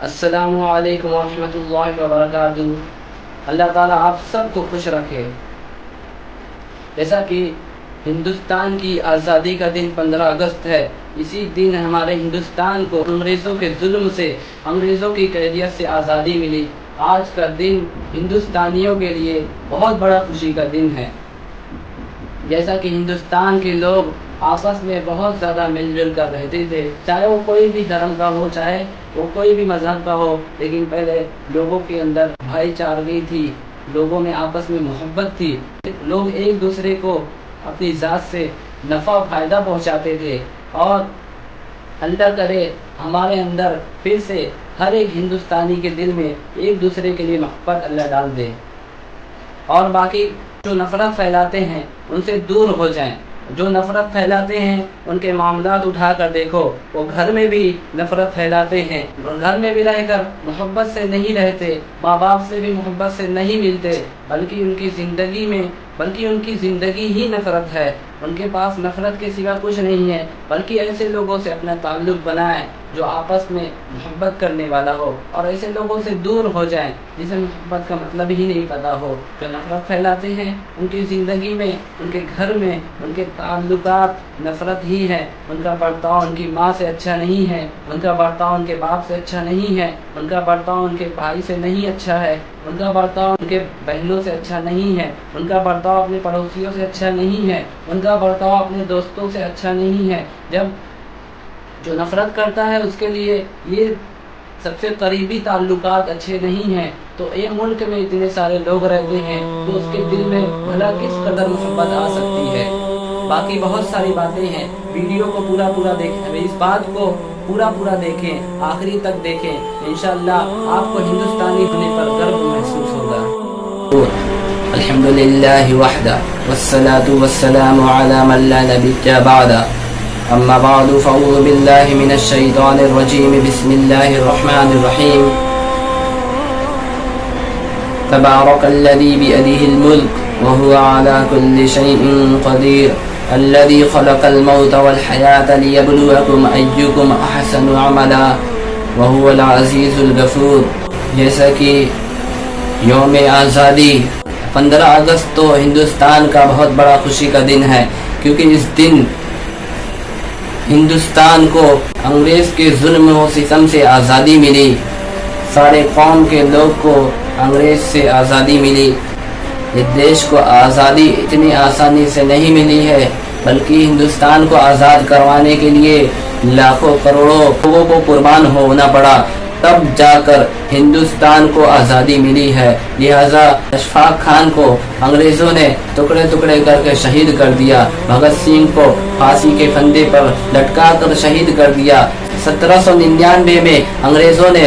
السلام علیکم ورحمۃ اللہ وبرکاتہ۔ اللہ تعالیٰ آپ سب کو خوش رکھے۔ جیسا کہ ہندوستان کی آزادی کا دن 15 اگست ہے، اسی دن ہمارے ہندوستان کو انگریزوں کے ظلم سے، انگریزوں کی قیدیت سے آزادی ملی۔ آج کا دن ہندوستانیوں کے لیے بہت بڑا خوشی کا دن ہے۔ جیسا کہ ہندوستان کے لوگ آپس میں بہت زیادہ مل جل کر رہتے تھے، چاہے وہ کوئی بھی دھرم کا ہو، چاہے وہ کوئی بھی مذہب کا ہو، لیکن پہلے لوگوں کے اندر بھائی چارگی تھی، لوگوں میں آپس میں محبت تھی، لوگ ایک دوسرے کو اپنی ذات سے نفع فائدہ پہنچاتے تھے۔ اور اللہ کرے ہمارے اندر پھر سے ہر ایک ہندوستانی کے دل میں ایک دوسرے کے لیے محبت اللہ ڈال دے، اور باقی جو نفرت پھیلاتے ہیں ان سے دور ہو جائیں۔ جو نفرت پھیلاتے ہیں ان کے معاملات اٹھا کر دیکھو، وہ گھر میں بھی نفرت پھیلاتے ہیں، گھر میں بھی رہ کر محبت سے نہیں رہتے، ماں باپ سے بھی محبت سے نہیں ملتے، بلکہ ان کی زندگی ہی نفرت ہے۔ ان کے پاس نفرت کے سوا کچھ نہیں ہے، بلکہ ایسے لوگوں سے اپنا تعلق بنائیں جو آپس میں محبت کرنے والا ہو، اور ایسے لوگوں سے دور ہو جائیں جسے محبت کا مطلب ہی نہیں پتا ہو۔ جو نفرت پھیلاتے ہیں ان کی زندگی میں، ان کے گھر میں، ان کے تعلقات نفرت ہی ہے۔ ان کا برتاؤ ان کی ماں سے اچھا نہیں ہے، ان کا برتاؤ ان کے باپ سے اچھا نہیں ہے، ان کا برتاؤ ان کے بھائی سے نہیں اچھا ہے، ان کا برتاؤ ان کے بہنوں سے اچھا نہیں ہے، ان کا برتاؤ اپنے پڑوسیوں سے اچھا نہیں ہے، ان کا برتاؤ اپنے دوستوں سے اچھا نہیں ہے۔ جب جو نفرت کرتا ہے اس کے لیے یہ سب سے قریبی تعلقات اچھے نہیں ہیں، تو ایک ملک میں اتنے سارے لوگ رہتے ہیں تو اس کے دل میں بھلا کس قدر محبت آ سکتی ہے۔ باقی بہت ساری باتیں ہیں، ویڈیو کو پورا دیکھیں، اس بات کو پورا دیکھیں، آخری تک دیکھیں، انشاءاللہ آپ کو ہندوستانی ہونے پر گرو محسوس ہوگا۔ الحمد للہ وحدہ والصلاة والسلام علی من لا نبی بعدہ، اما بعد فاعوذ باللہ من الشیطان الرجیم، بسم اللہ الرحمن الرحیم۔ تبارک الذی بیدہ الملک وهو على كل شيء قدير الذي خلق الموت والحياة ليبلوكم أيكم أحسن عملا وهو العزيز الغفور۔ جیسا کہ یوم آزادی 15 اگست تو ہندوستان کا بہت بڑا خوشی کا دن ہے، کیونکہ اس دن ہندوستان کو انگریز کے ظلم و ستم سے آزادی ملی، سارے قوم کے لوگ کو انگریز سے آزادی ملی۔ اس دیش کو آزادی اتنی آسانی سے نہیں ملی ہے، بلکہ ہندوستان کو آزاد کروانے کے لیے لاکھوں کروڑوں لوگوں کو قربان ہونا پڑا، تب جا کر ہندوستان کو آزادی ملی ہے۔ لہذا اشفاق خان کو انگریزوں نے ٹکڑے ٹکڑے کر کے شہید کر دیا، بھگت سنگھ کو پھانسی کے پھندے پر لٹکا کر شہید کر دیا۔ 1799 میں انگریزوں نے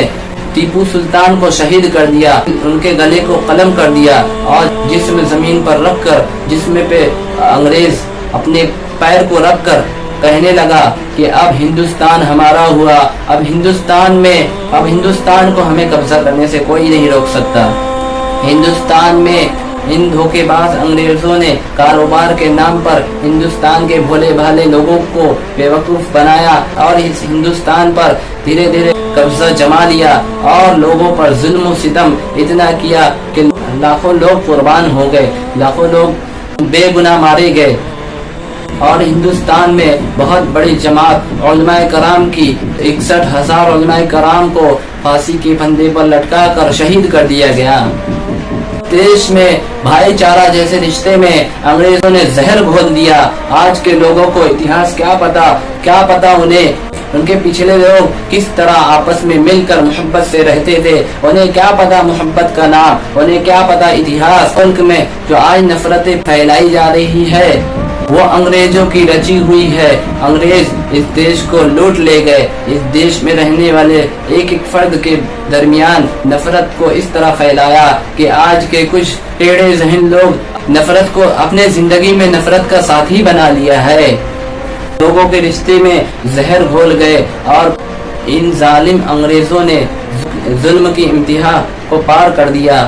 ٹیپو سلطان کو شہید کر دیا، ان کے گلے کو قلم کر دیا، اور جسم زمین پر رکھ کر، جسم پہ انگریز اپنے پیر کو رکھ کر کہنے لگا کہ اب ہندوستان ہمارا ہوا، اب ہندوستان کو ہمیں قبضہ کرنے سے کوئی نہیں روک سکتا۔ ہندوستان میں ان دھوکے باز انگریزوں نے کاروبار کے نام پر ہندوستان کے بھولے بھالے لوگوں کو بیوقوف بنایا، اور اس ہندوستان پر دھیرے دھیرے قبضہ جما لیا، اور لوگوں پر ظلم و ستم اتنا کیا کہ لاکھوں لوگ قربان ہو گئے، لاکھوں لوگ بے گناہ مارے گئے، اور ہندوستان میں بہت بڑی جماعت علماء کرام کی 61,000 علماء کرام کو پھانسی کے پھندے پر لٹکا کر شہید کر دیا گیا۔ دیش میں بھائی چارہ جیسے رشتے میں انگریزوں نے زہر گھول دیا۔ آج کے لوگوں کو اتہاس کیا پتا انہیں ان کے پچھلے لوگ کس طرح آپس میں مل کر محبت سے رہتے تھے، انہیں کیا پتا محبت کا نام، انہیں کیا پتا اتہاس۔ ملک میں جو آج نفرتیں پھیلائی جا رہی ہے وہ انگریزوں کی رچی ہوئی ہے۔ انگریز اس دیش کو لوٹ لے گئے، اس دیش میں رہنے والے ایک ایک فرد کے درمیان نفرت کو اس طرح پھیلایا کہ آج کے کچھ ٹیڑھے ذہن لوگ نفرت کو اپنے زندگی میں نفرت کا ساتھی بنا لیا ہے، لوگوں کے رشتے میں زہر گھول گئے، اور ان ظالم انگریزوں نے ظلم کی انتہا کو پار کر دیا۔